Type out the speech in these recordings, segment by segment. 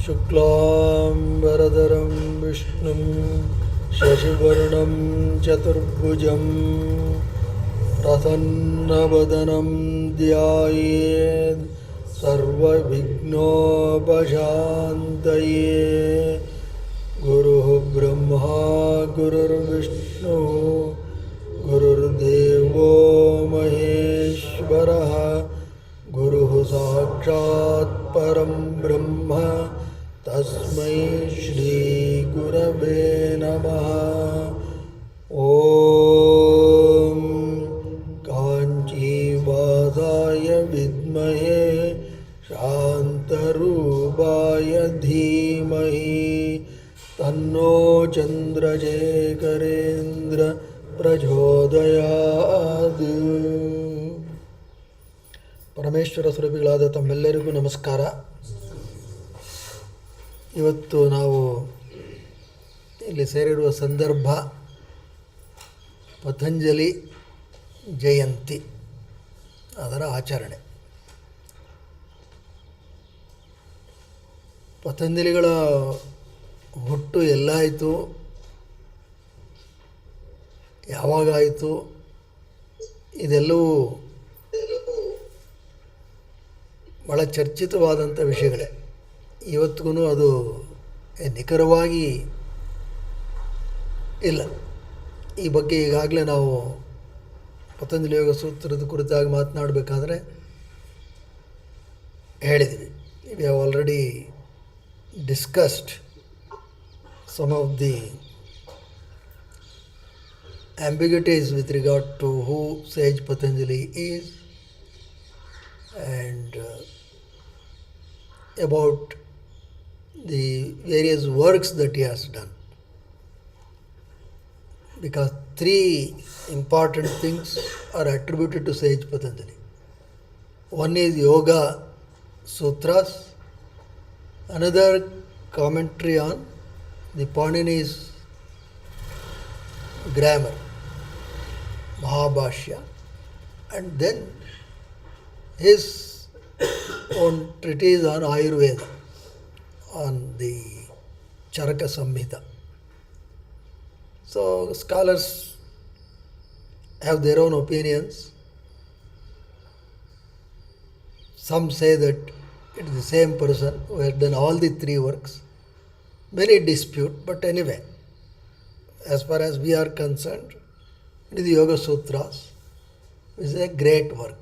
शुक्लांबरधरं विष्णुं शशिवर्णं चतुर्भुजं प्रसन्नवदनं ध्यायेत् सर्वविघ्नोपशान्तये। गुरुः ब्रह्मा गुरुर्विष्णुः गुरुर्देवो महेश्वरः गुरुः साक्षात् परं ब्रह्म तस्मै श्री गुरवे नमः। ॐ काञ्चीवासाय विद्महे शान्तरूपाय धीमहि तन्नो चन्द्रशेखरेन्द्र ಪ್ರಚೋದಯಾತ್. ಪರಮೇಶ್ವರ ಸ್ವರೂಪಿಗಳಾದ ತಮ್ಮೆಲ್ಲರಿಗೂ ನಮಸ್ಕಾರ. ಇವತ್ತು ನಾವು ಇಲ್ಲಿ ಸೇರಿರುವ ಸಂದರ್ಭ ಪತಂಜಲಿ ಜಯಂತಿ, ಅದರ ಆಚರಣೆ. ಪತಂಜಲಿಗಳ ಹುಟ್ಟು ಎಲ್ಲಾಯಿತು, ಯಾವಾಗಾಯಿತು, ಇದೆಲ್ಲವೂ ಭಾಳ ಚರ್ಚಿತವಾದಂಥ ವಿಷಯಗಳೇ. ಇವತ್ತಿಗೂ ಅದು ನಿಖರವಾಗಿ ಇಲ್ಲ. ಈ ಬಗ್ಗೆ ಈಗಾಗಲೇ ನಾವು ಪತಂಜಲಿ ಯೋಗ ಸೂತ್ರದ ಕುರಿತಾಗಿ ಮಾತನಾಡಬೇಕಾದ್ರೆ ಹೇಳಿದ್ವಿ. We have already discussed some of the ambiguities with regard to who sage Patanjali is and about the various works that he has done. Because three important things are attributed to sage Patanjali. One is Yoga Sutras, another commentary on the Panini's grammar, Mahabhashya, and then his own treatise on Ayurveda, on the Charaka Samhita. So scholars have their own opinions. Some say that it is the same person who has done all the three works. Many dispute, but anyway, as far as we are concerned, it is the Yoga Sutras, which is a great work.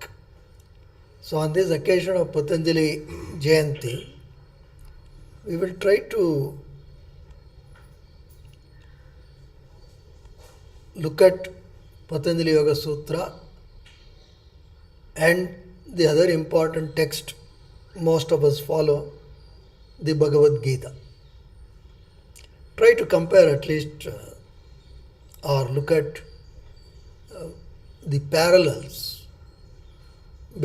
So on this occasion of Patanjali Jayanthi, we will try to look at Patanjali Yoga Sutra and the other important text most of us follow, the Bhagavad Gita. Try to compare at least or look at the parallels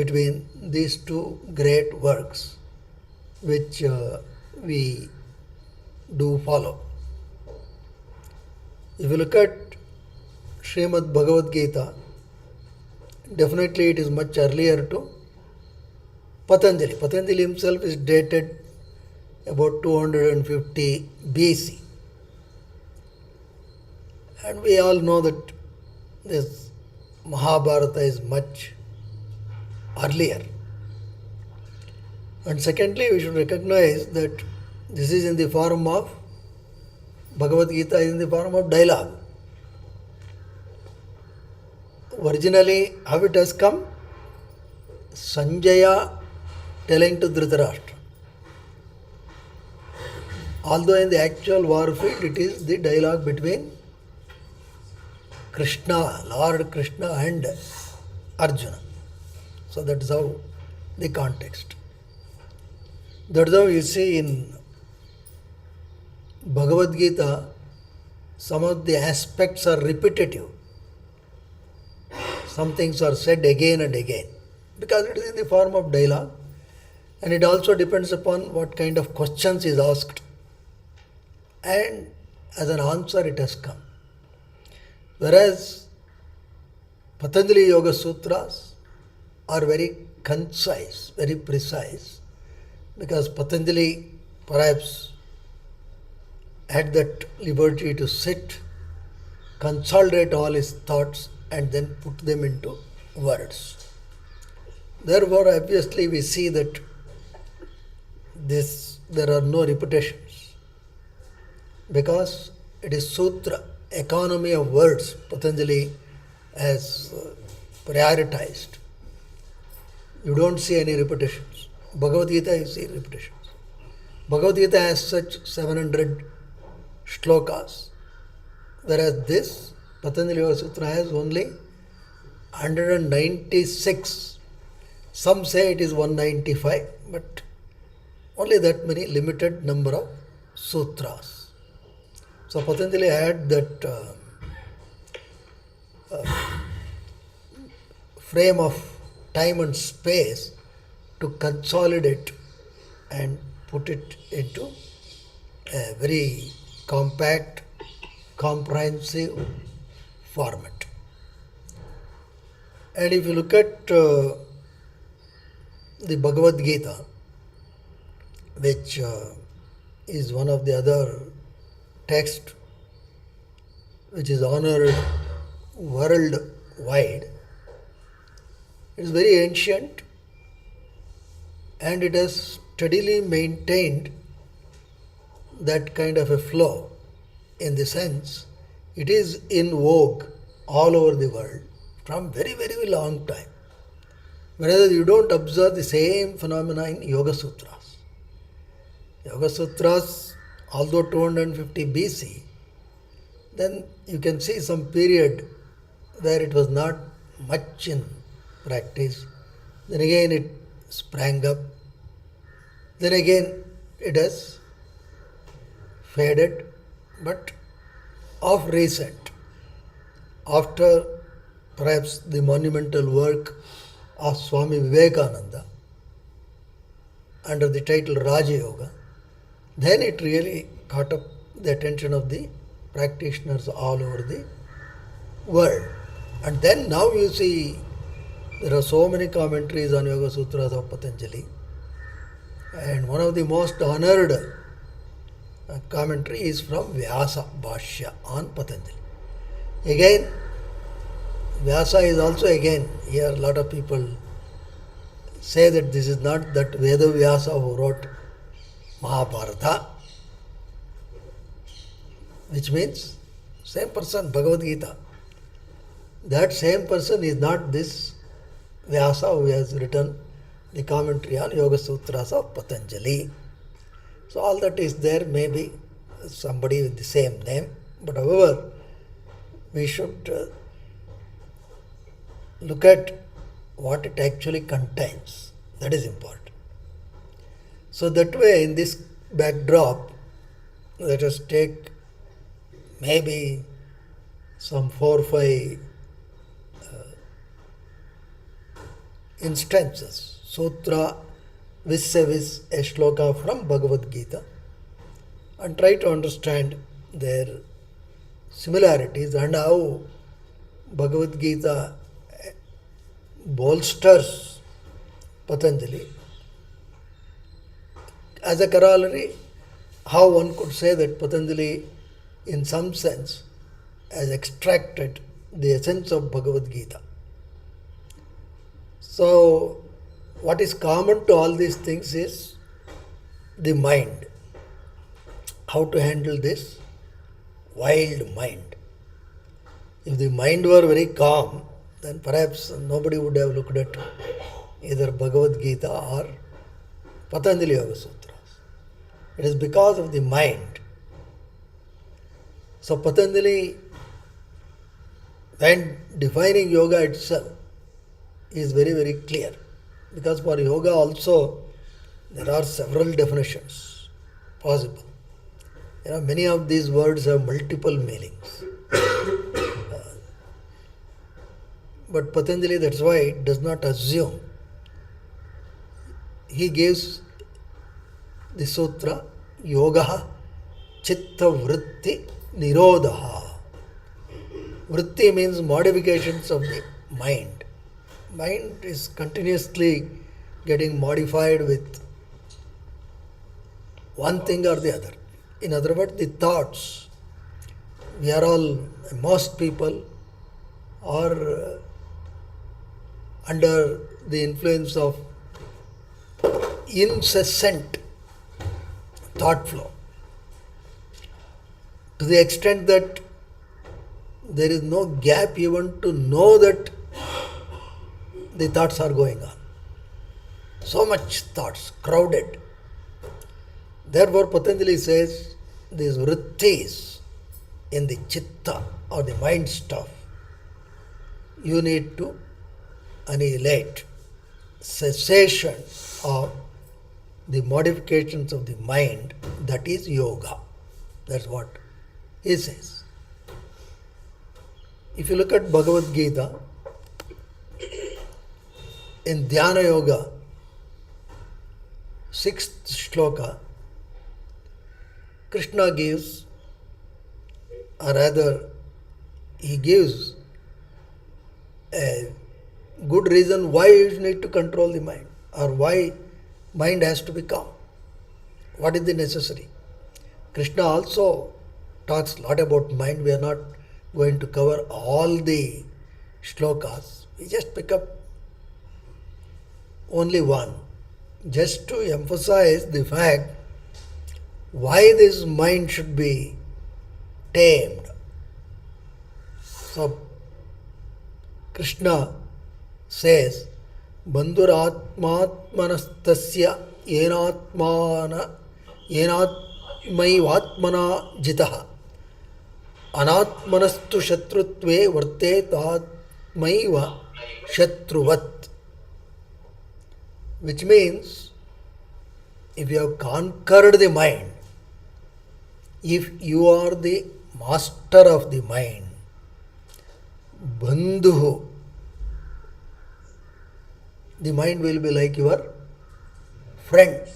between these two great works which we do follow. If you look at Srimad Bhagavad Gita, definitely it is much earlier to Patanjali. Patanjali himself is dated about 250 BC. And we all know that this Mahabharata is much earlier. And secondly, we should recognize that this is in the form of, Bhagavad Gita is in the form of dialogue. Originally, how it has come? Sanjaya telling to Dhritarashtra. Although in the actual war field, it is the dialogue between Krishna, Lord Krishna and Arjuna. So that is how the context. That is how you see in Bhagavad Gita, some of the aspects are repetitive. Some things are said again and again because it is in the form of dialogue, and it also depends upon what kind of questions is asked and as an answer it has come. Whereas Patanjali Yoga Sutras are very concise, very precise, because Patanjali perhaps had that liberty to sit, consolidate all his thoughts, and then put them into words. Therefore, obviously, we see that there are no repetitions, because it is sutra, economy of words, Patanjali has prioritized. You don't see any repetitions. Bhagavad Gita, you see repetitions. Bhagavad Gita has such 700 shlokas, whereas this Patanjali Yoga Sutra has only 196. Some say it is 195, but only that many limited number of sutras. So Patanjali had that frame of time and space to consolidate and put it into a very compact, comprehensive format. And if you look at the Bhagavad Gita, which is one of the other texts which is honored worldwide, it is very ancient and it has steadily maintained that kind of a flow, in the sense it is in vogue all over the world from very, very long time. Whereas you don't observe the same phenomena in Yoga Sutras. Yoga Sutras, although 250 BC, then you can see some period where it was not much in practice. Then again it sprang up. Then again it has faded. But of recent, after perhaps the monumental work of Swami Vivekananda under the title Raja Yoga, then it really caught up the attention of the practitioners all over the world. And then now you see there are so many commentaries on Yoga Sutras of Patanjali, and one of the most honored commentary is from Vyasa Bhashya on Patanjali. Again, Vyasa is also again, here a lot of people say that this is not that Veda Vyasa who wrote Mahabharata, which means same person, Bhagavad Gita. That same person is not this Vyasa who has written the commentary on Yoga Sutras of Patanjali. So all that is there, maybe somebody with the same name, but however, we should look at what it actually contains. That is important. So that way, in this backdrop, let us take maybe some 4 or 5 instances, sutra vis-a-vis a shloka from Bhagavad Gita, and try to understand their similarities and how Bhagavad Gita bolsters Patanjali. As a corollary, how one could say that Patanjali, in some sense, has extracted the essence of Bhagavad Gita. So, what is common to all these things is the mind. How to handle this wild mind. If the mind were very calm, then perhaps nobody would have looked at either Bhagavad Gita or Patanjali Yoga Sutras. It is because of the mind. So Patanjali, when defining yoga itself, is very, very clear. Because for yoga also, there are several definitions possible. Many of these words have multiple meanings. But Patanjali, that's why, does not assume. He gives the sutra, yoga, chitta vritti nirodha. Vritti means modifications of the mind. Mind is continuously getting modified with one thing or the other. In other words, the thoughts. We are all, most people are under the influence of incessant thought flow, to the extent that there is no gap even to know that the thoughts are going on. So much thoughts, crowded. Therefore, Patanjali says these vrittis in the chitta or the mind stuff, you need to annihilate, cessation of the modifications of the mind, that is yoga. That's what he says. If you look at Bhagavad Gita, in Dhyana Yoga, 6th shloka, Krishna gives, or rather, he gives a good reason why you need to control the mind, or why mind has to be calm. What is the necessary? Krishna also talks a lot about mind. We are not going to cover all the shlokas. We just pick up only one, just to emphasize the fact why this mind should be tamed. So, Krishna says, Bandhuratmatmanastasya yenatmaivatmana jitaha anatmanastu shatrutve varte tatmaiva shatruvat. Which means, if you have conquered the mind, if you are the master of the mind, bandhu, the mind will be like your friend.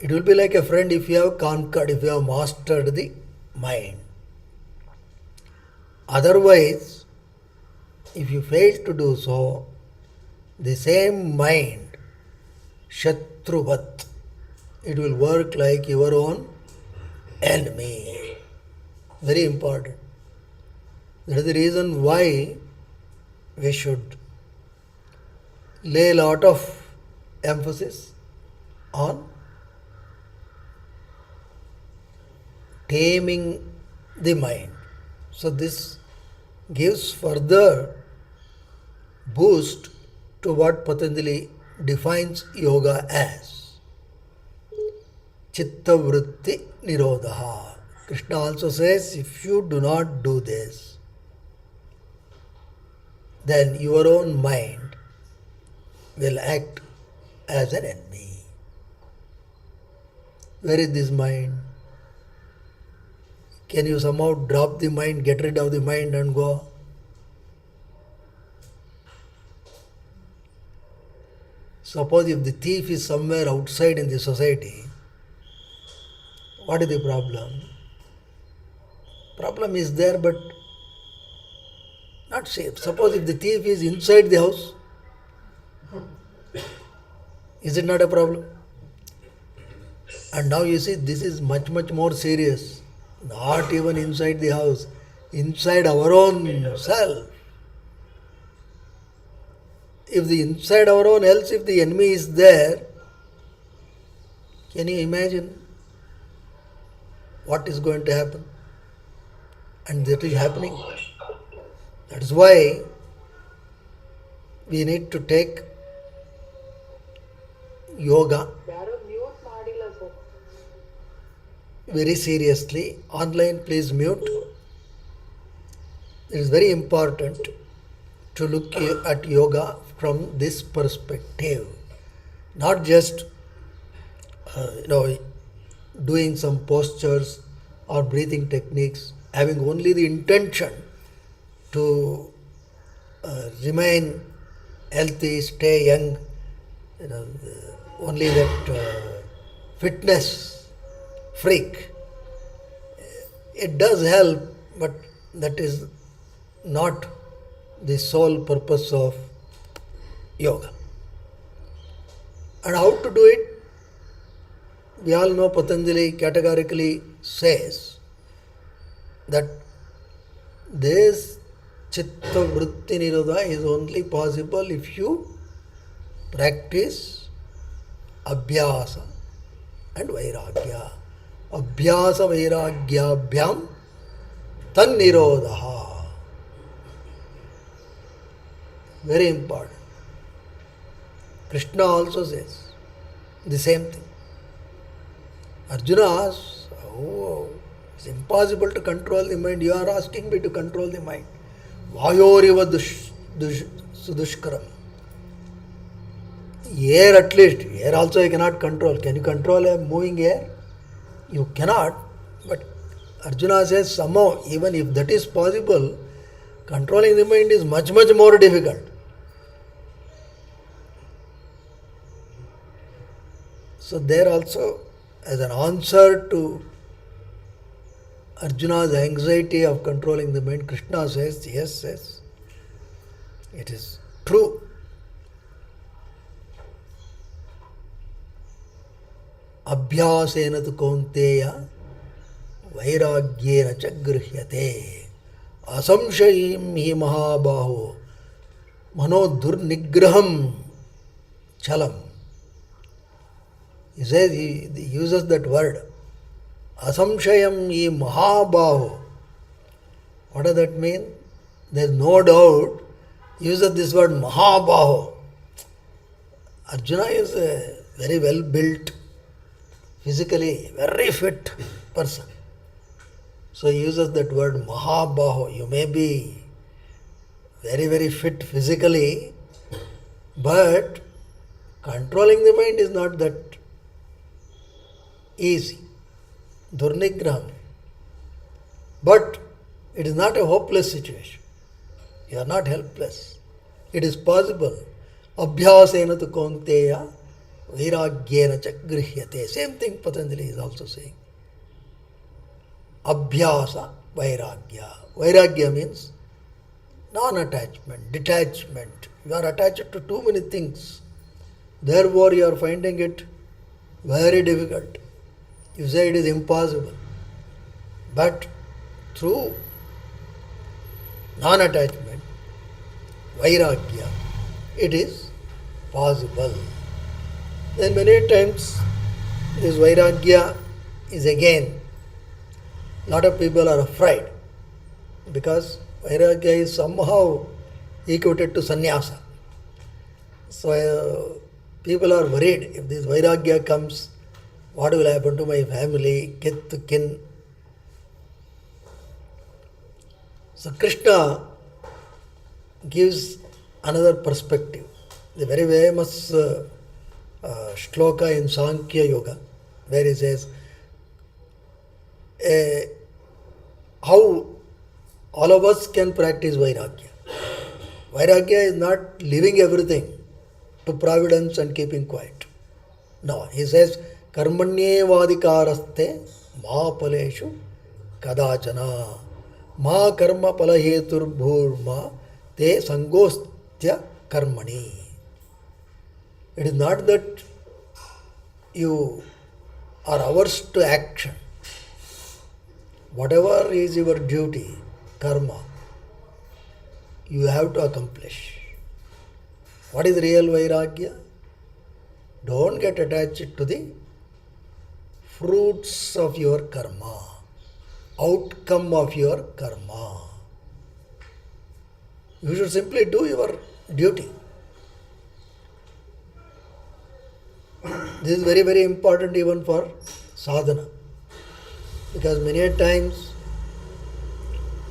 It will be like a friend if you have conquered, if you have mastered the mind. Otherwise, if you fail to do so, the same mind, Shatruvat, it will work like your own enemy. Very important. That is the reason why we should lay a lot of emphasis on taming the mind. So this gives further boost to what Patanjali defines yoga as. Chitta vritti nirodha. Krishna also says, if you do not do this, then your own mind will act as an enemy. Where is this mind? Can you somehow drop the mind, get rid of the mind and go? Suppose if the thief is somewhere outside in the society, what is the problem? Problem is there but not safe. Suppose if the thief is inside the house, is it not a problem? And now you see, this is much more serious. Not even inside the house, inside our own self. If the inside our own else, if the enemy is there, can you imagine what is going to happen? And that is happening. That is why we need to take yoga very seriously. Online, please mute. It is very important to look at yoga from this perspective. Not just doing some postures or breathing techniques, having only the intention to remain healthy, stay young, only that fitness freak it does help, but that is not the sole purpose of yoga. And how to do it? We all know Patanjali categorically says that this chitta vritti nirodha is only possible if you practice abhyasa and vairagya. Abhyasa vairagyabhyam tan nirodha. Very important. Krishna also says the same thing. Arjuna asks, oh, it's impossible to control the mind. You are asking me to control the mind. Vayoriva sudushkaram. Air at least. Air also you cannot control. Can you control a moving air? You cannot. But Arjuna says somehow, even if that is possible, controlling the mind is much, much more difficult. So there also, as an answer to Arjuna's anxiety of controlling the mind, Krishna says, yes, it is true. Abhyasena tu kaunteya vairagyena cha grihyate asamshayim hi mahabaho mano durnigraham chalam. He says, he uses that word, asamshayam ye mahabaho. What does that mean? There is no doubt. He uses this word mahabaho. Arjuna is a very well built, physically very fit person. So he uses that word mahabaho. You may be very, very fit physically, but controlling the mind is not that easy. Durnigraham. But it is not a hopeless situation. You are not helpless. It is possible. Abhyasena tu kaunteya vairagyena cha grihyate. Same thing Patanjali is also saying. Abhyasa vairagya. Vairagya means non-attachment, detachment. You are attached to too many things. Therefore you are finding it very difficult. You say it is impossible. But through non-attachment, vairagya, it is possible. Then many times this vairagya is again, a lot of people are afraid because vairagya is somehow equated to sannyasa. So people are worried, if this vairagya comes, what will happen to my family, kith to kin? So Krishna gives another perspective. The very famous shloka in Sankhya Yoga, where he says, how all of us can practice vairagya. Vairagya is not leaving everything to providence and keeping quiet. No, he says, karmanyevadikaraste ma paleshu kadachana ma karma palahetur bhurma te sangostya karmani. It is not that you are averse to action. Whatever is your duty, karma, you have to accomplish. What is real vairagya? Don't get attached to the fruits of your karma, outcome of your karma. You should simply do your duty. This is very, very important even for sadhana. Because many times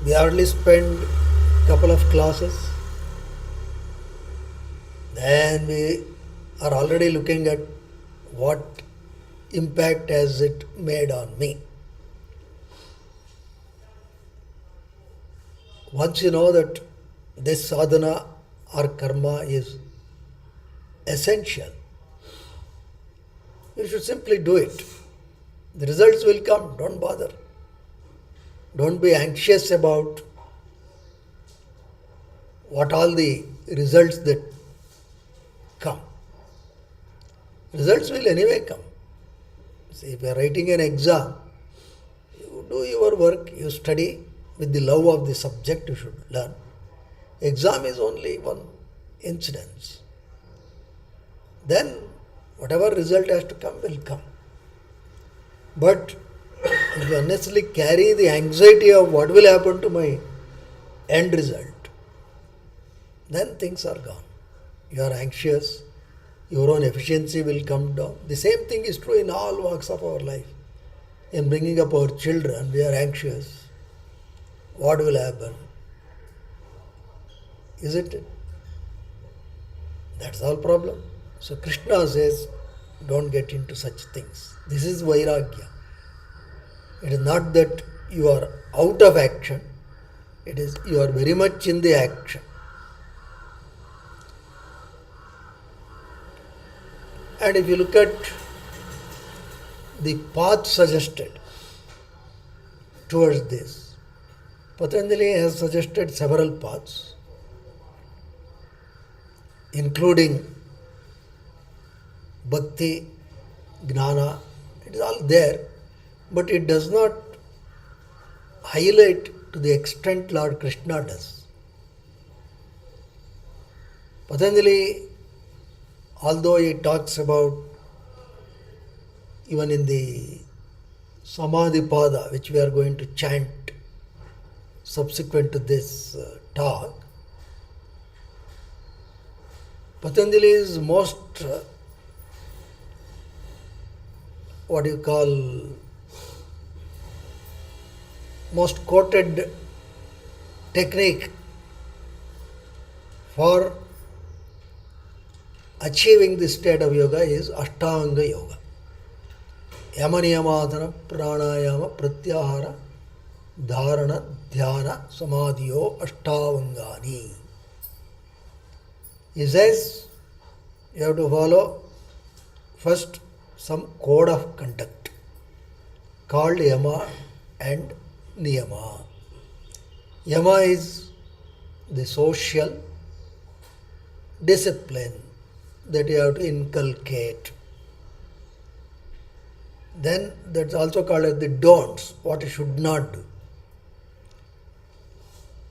we hardly spend a couple of classes, then we are already looking at what impact has it made on me. Once you know that this sadhana or karma is essential, you should simply do it. The results will come, don't bother. Don't be anxious about what all the results that come. Results will anyway come. See, if you are writing an exam, you do your work, you study with the love of the subject you should learn. Exam is only one incidence. Then whatever result has to come will come. But if you unnecessarily carry the anxiety of what will happen to my end result, then things are gone. You are anxious, your own efficiency will come down. The same thing is true in all walks of our life. In bringing up our children, we are anxious. What will happen? Isn't it? That's all problem. So Krishna says, don't get into such things. This is Vairagya. It is not that you are out of action. It is you are very much in the action. And if you look at the path suggested towards this, Patanjali has suggested several paths, including bhakti, gnana. It is all there, but it does not highlight to the extent Lord Krishna does. Patanjali, although he talks about, even in the Samadhi Pada, which we are going to chant subsequent to this talk, Patanjali is most, most quoted technique for achieving this state of yoga is Ashtanga Yoga. Yama Niyamadana Pranayama Pratyahara Dharana Dhyana Samadhiyo Ashtavangani. He says you have to follow first some code of conduct called Yama and Niyama. Yama is the social discipline that you have to inculcate. Then that's also called as the don'ts, what you should not do.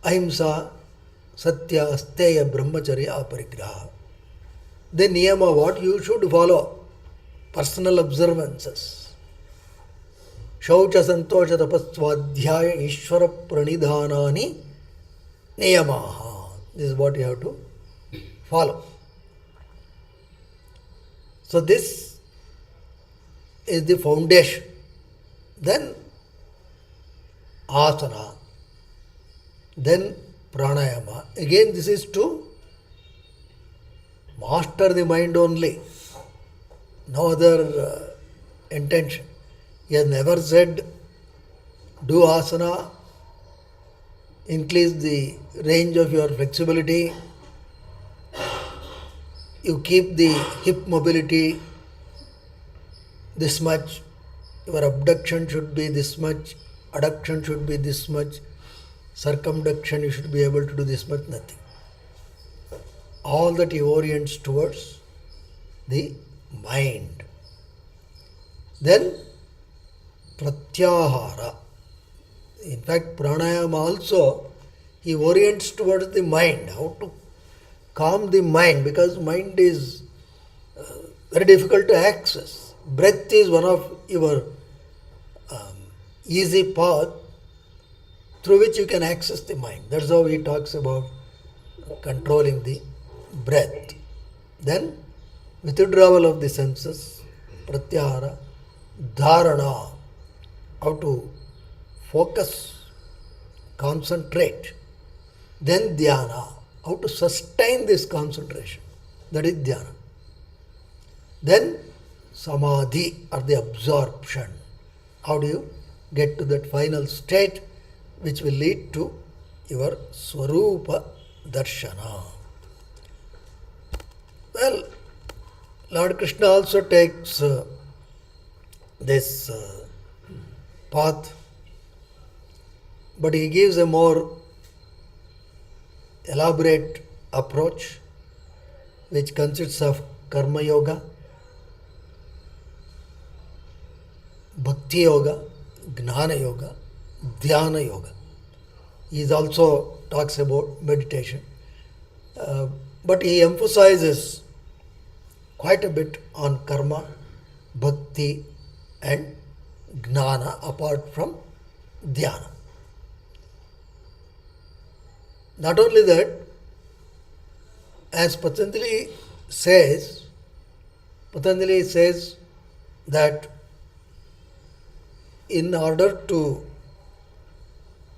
Ahimsa, Satya, Asteya, Brahmacharya, Aparigraha. Then Niyama, what you should follow. Personal observances. Shaucha, Santosha, Tapaswadhyaya, Ishvara, Pranidhanani, Niyamaha. This is what you have to follow. So this is the foundation. Then asana, then pranayama. Again, this is to master the mind only, no other intention. He has never said do asana, increase the range of your flexibility, you keep the hip mobility this much, your abduction should be this much, adduction should be this much, circumduction you should be able to do this much, nothing. All that he orients towards the mind. Then pratyahara. In fact, pranayama also, he orients towards the mind, how to calm the mind, because mind is very difficult to access. Breath is one of your easy path through which you can access the mind. That's how he talks about controlling the breath. Then withdrawal of the senses, pratyahara, dharana, how to focus, concentrate. Then dhyana, how to sustain this concentration. That is dhyana. Then samadhi, or the absorption. How do you get to that final state which will lead to your swarupa darshana? Well, Lord Krishna also takes this path but he gives a more elaborate approach which consists of karma yoga, bhakti yoga, gnana yoga, dhyana yoga. He also talks about meditation, but he emphasizes quite a bit on karma, bhakti and gnana apart from dhyana. Not only that, as Patanjali says that in order to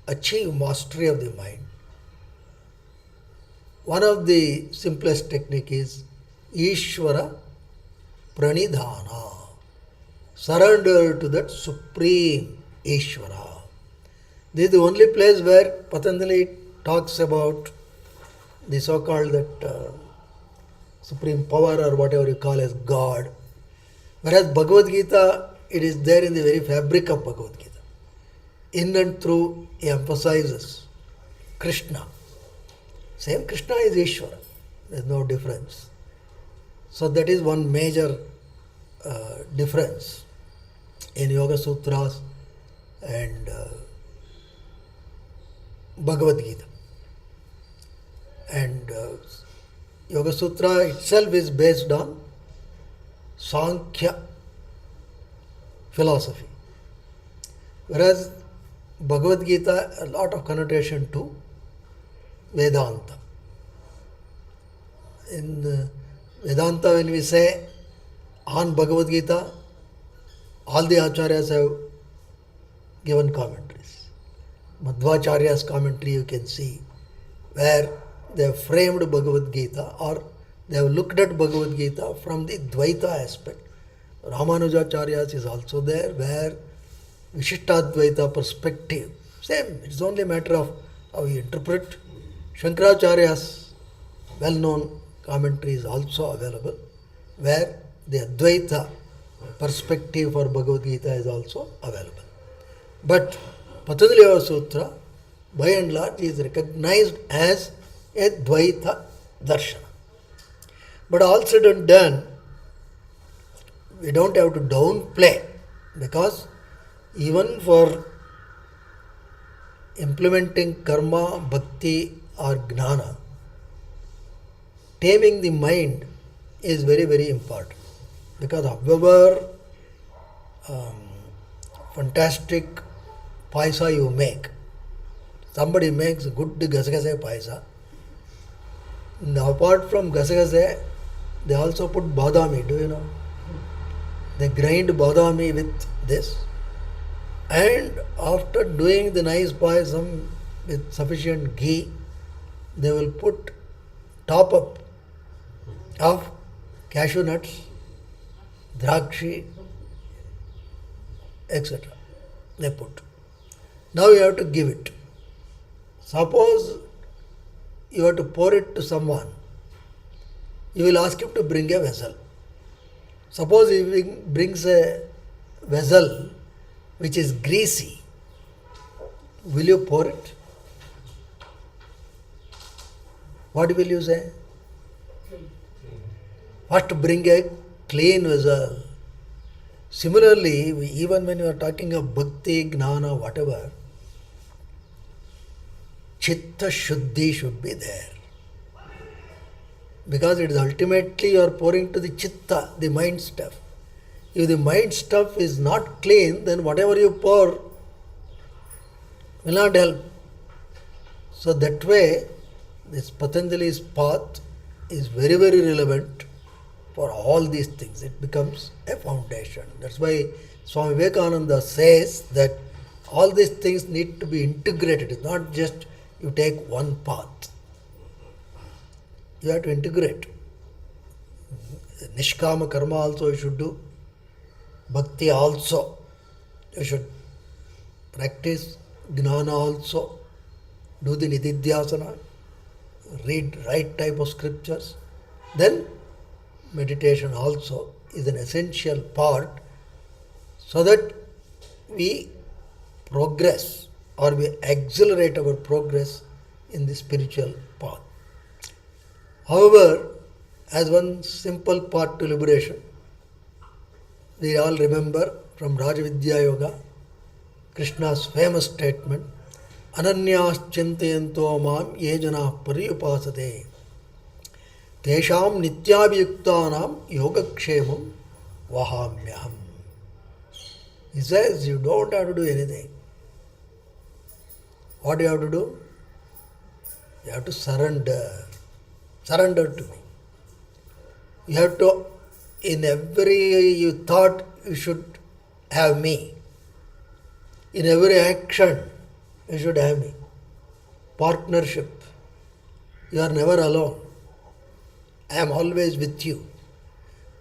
achieve mastery of the mind, one of the simplest technique is Ishvara Pranidhana. Surrender to that supreme Ishvara. This is the only place where Patanjali talks about the so-called that supreme power or whatever you call as God. Whereas Bhagavad Gita, it is there in the very fabric of Bhagavad Gita. In and through, he emphasizes Krishna. Same Krishna is Ishvara. There is no difference. So that is one major difference in Yoga Sutras and Bhagavad Gita. And Yoga Sutra itself is based on Sankhya philosophy. Whereas Bhagavad Gita, a lot of connotation to Vedanta. In Vedanta, when we say on Bhagavad Gita, all the acharyas have given commentaries. Madhvacharya's commentary you can see, where they have framed Bhagavad Gita or they have looked at Bhagavad Gita from the Dvaita aspect. Ramanujacharya's is also there, where Vishishtadvaita perspective. Same, it's only a matter of how you interpret. Shankaracharya's well-known commentary is also available, where the Advaita perspective for Bhagavad Gita is also available. But Patanjali Yoga Sutra, by and large, is recognized as a Dvaita Darshana. But all said and done, we don't have to downplay, because even for implementing karma, bhakti or gnana, taming the mind is very, very important. Because however fantastic paisa you make, somebody makes good gasagase paisa, now apart from gasagase, they also put badami, do you know? They grind badami with this, and after doing the nice payasam with sufficient ghee, they will put top up of cashew nuts, drakshi, etc. They put. Now you have to give it. Suppose you have to pour it to someone, you will ask him to bring a vessel. Suppose he brings a vessel which is greasy, will you pour it? What will you say? First bring a clean vessel. Similarly, even when you are talking of bhakti, gnana, whatever, chitta shuddhi should be there. Because it is ultimately you are pouring to the chitta, the mind stuff. If the mind stuff is not clean, then whatever you pour will not help. So that way, this Patanjali's path is very, very relevant for all these things. It becomes a foundation. That's why Swami Vivekananda says that all these things need to be integrated. It's not just you take one path. You have to integrate. Nishkama karma also you should do. Bhakti also you should practice. Gnana also. Do the nididhyasana. Read right type of scriptures. Then meditation also is an essential part so that we progress or we accelerate our progress in the spiritual path. However, as one simple path to liberation, we all remember from Rajavidya Yoga, Krishna's famous statement, Ananyas chintayanto mam ye janah paryupasate tesham nityabhyuktanam yogakshemam vahamyaham. He says you don't have to do anything. What do you have to do? You have to surrender. Surrender to me. You have to, in every you thought you should have me. In every action you should have me. Partnership. You are never alone. I am always with you.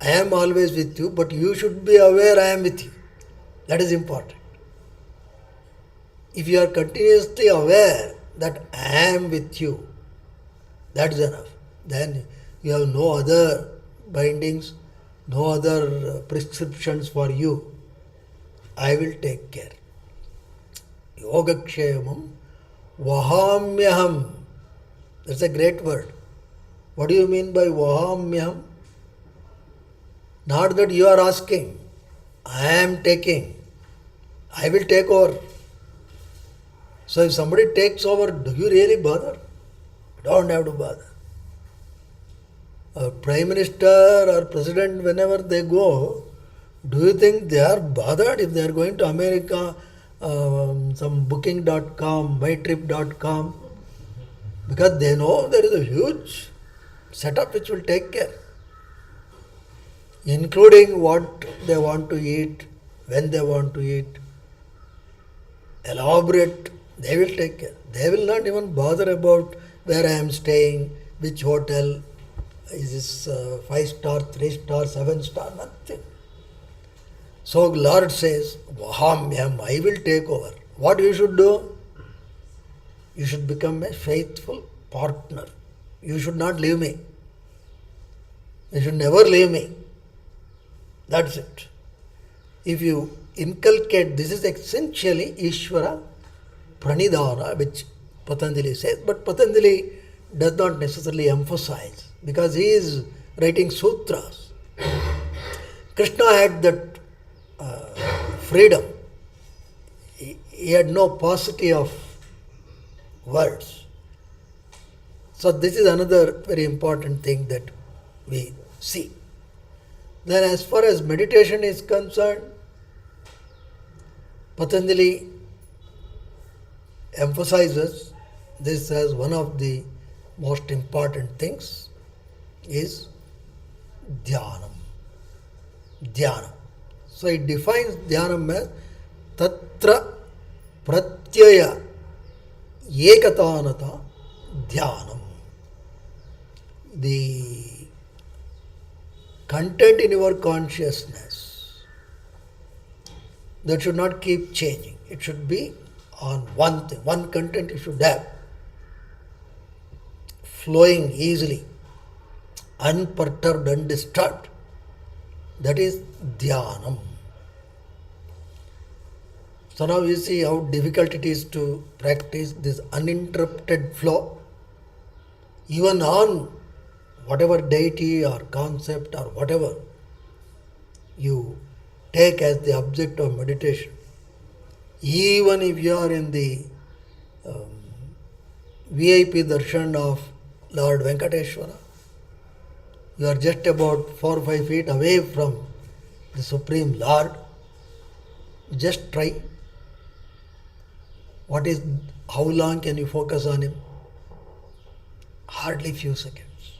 I am always with you, but you should be aware I am with you. That is important. If you are continuously aware that I am with you, that is enough. Then you have no other bindings, no other prescriptions for you. I will take care. Yogakshemam vahamyaham. That's a great word. What do you mean by vahamyaham? Not that you are asking. I am taking. I will take over. So if somebody takes over, do you really bother? You don't have to bother. A Prime Minister or President, whenever they go, do you think they are bothered if they are going to America, some booking.com, mytrip.com? Because they know there is a huge setup which will take care, including what they want to eat, when they want to eat, elaborate, they will take care. They will not even bother about where I am staying, which hotel, is this 5-star, 3-star, 7-star, nothing. So Lord says, Vahamyam, I will take over. What you should do? You should become a faithful partner. You should not leave me. You should never leave me. That's it. If you inculcate, this is essentially Ishvara Pranidhana, which Patanjali says, but Patanjali does not necessarily emphasize because he is writing sutras. Krishna had that freedom. He had no paucity of words. So this is another very important thing that we see. Then as far as meditation is concerned, Patanjali emphasizes this as one of the most important things is dhyanam. Dhyana. So it defines dhyanam as tatra pratyaya ekatanata dhyanam. The content in your consciousness that should not keep changing. It should be on one thing, one content you should have, flowing easily, unperturbed, undisturbed. That is dhyanam. So now you see how difficult it is to practice this uninterrupted flow, even on whatever deity or concept or whatever you take as the object of meditation. Even if you are in the VIP darshan of Lord Venkateshwara, you are just about 4 or 5 feet away from the Supreme Lord. Just try. How long can you focus on Him? Hardly few seconds.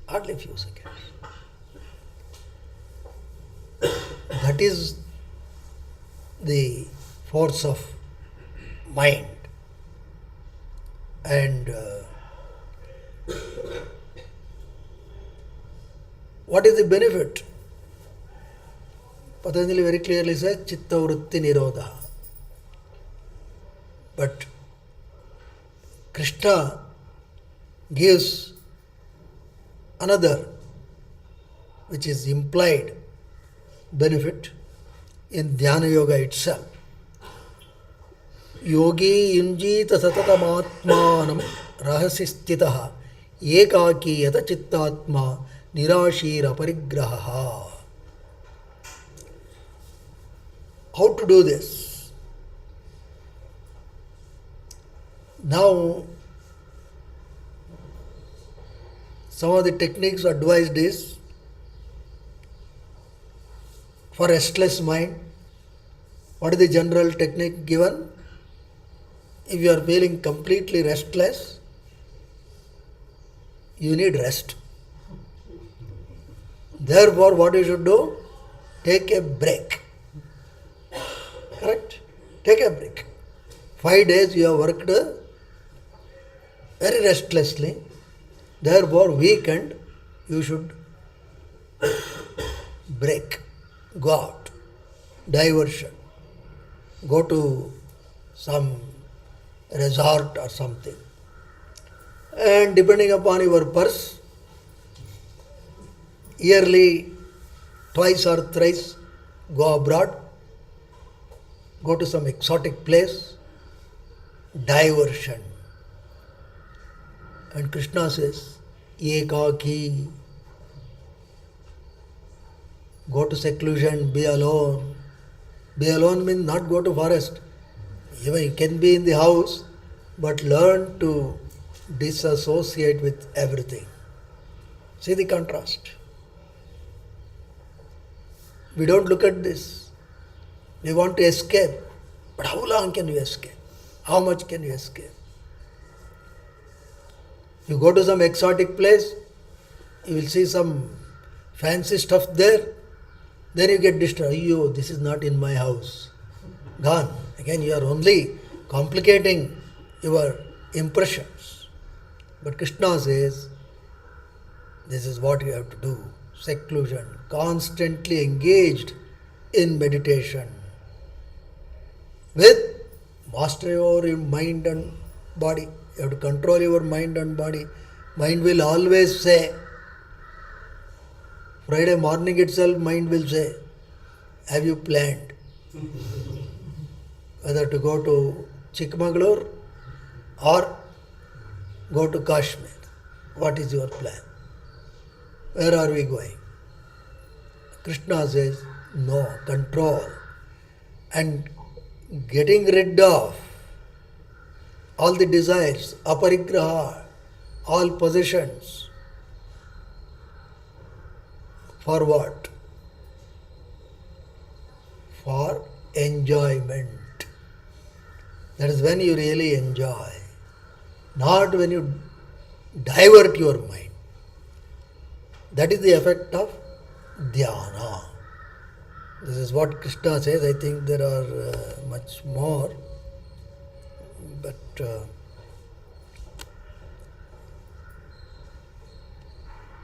Hardly few seconds. That is the force of mind. And what is the benefit? Patanjali very clearly says, Chitta Vritti Nirodha. But Krishna gives another, which is implied benefit in Dhyana Yoga itself. योगी युञ्जीत सततमात्मानं रहसि स्थितः एकाकी यत चित्तात्मा निराशीरपरिग्रहः. How to do this? Now, some of the techniques advised is for restless mind. What is the general technique given? If you are feeling completely restless, you need rest. Therefore, what you should do? Take a break. Correct? Take a break. 5 days you have worked very restlessly. Therefore, weekend you should break. Go out. Diversion. Go to some resort or something. And depending upon your purse, yearly twice or thrice go abroad, go to some exotic place, diversion. And Krishna says, ekaki, go to seclusion, be alone. Be alone means not go to forest. Even you can be in the house, but learn to disassociate with everything. See the contrast. We don't look at this. We want to escape. But how long can you escape? How much can you escape? You go to some exotic place, you will see some fancy stuff there, then you get disturbed. Yo, this is not in my house. Gone. Again, you are only complicating your impressions. But Krishna says, this is what you have to do. Seclusion, constantly engaged in meditation. With mastery over your mind and body. You have to control your mind and body. Mind will always say, Friday morning itself, mind will say, have you planned whether to go to Chikmagalur or go to Kashmir? What is your plan? Where are we going? Krishna says, no, control. And getting rid of all the desires, aparigraha, all possessions. For what? For enjoyment. That is when you really enjoy. Not when you divert your mind. That is the effect of dhyana. This is what Krishna says. I think there are much more. But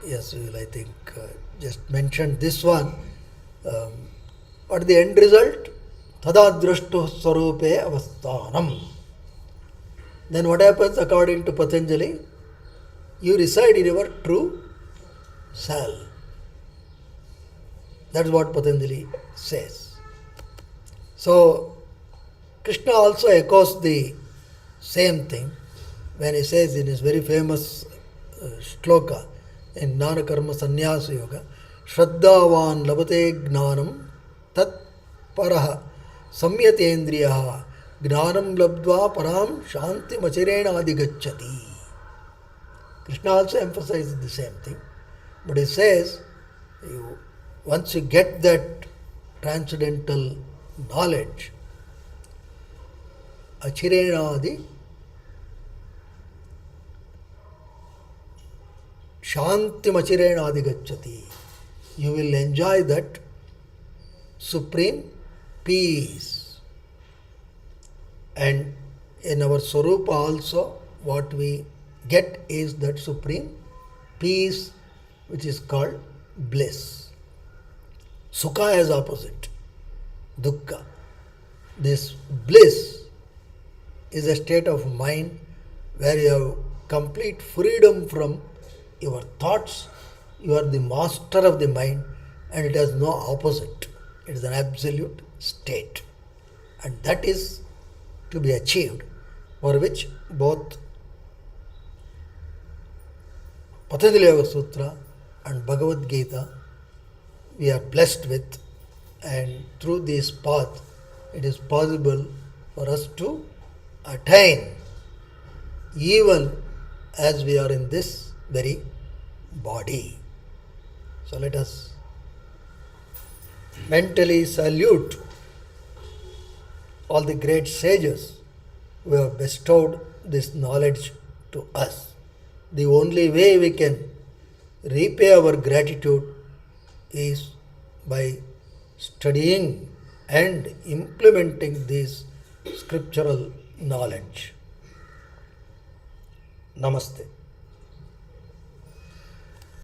yes, we will, I think, just mention this one. What the end result? Tada drashtu swarupe avasthanam. Then what happens according to Patanjali? You reside in your true self. That's what Patanjali says. So, Krishna also echoes the same thing when he says in his very famous shloka in Jnana Karma Sannyasa Yoga, Shraddhavan labate gnanam tat paraha samyatendriyaha gnanam labdva param shanti machirena adhigacchati. Krishna also emphasizes the same thing, but he says, once you get that transcendental knowledge, achirenadi shanti machirenadi gacchati. You will enjoy that supreme peace. And in our Swarupa also, what we get is that supreme peace, which is called bliss. Sukha is opposite, dukkha. This bliss is a state of mind where you have complete freedom from your thoughts. You are the master of the mind and it has no opposite. It is an absolute state. And that is to be achieved, for which both Patanjali Yoga Sutra and Bhagavad Gita we are blessed with, and through this path it is possible for us to attain even as we are in this very body. So let us mentally salute all the great sages who have bestowed this knowledge to us. The only way we can repay our gratitude is by studying and implementing this scriptural knowledge. Namaste.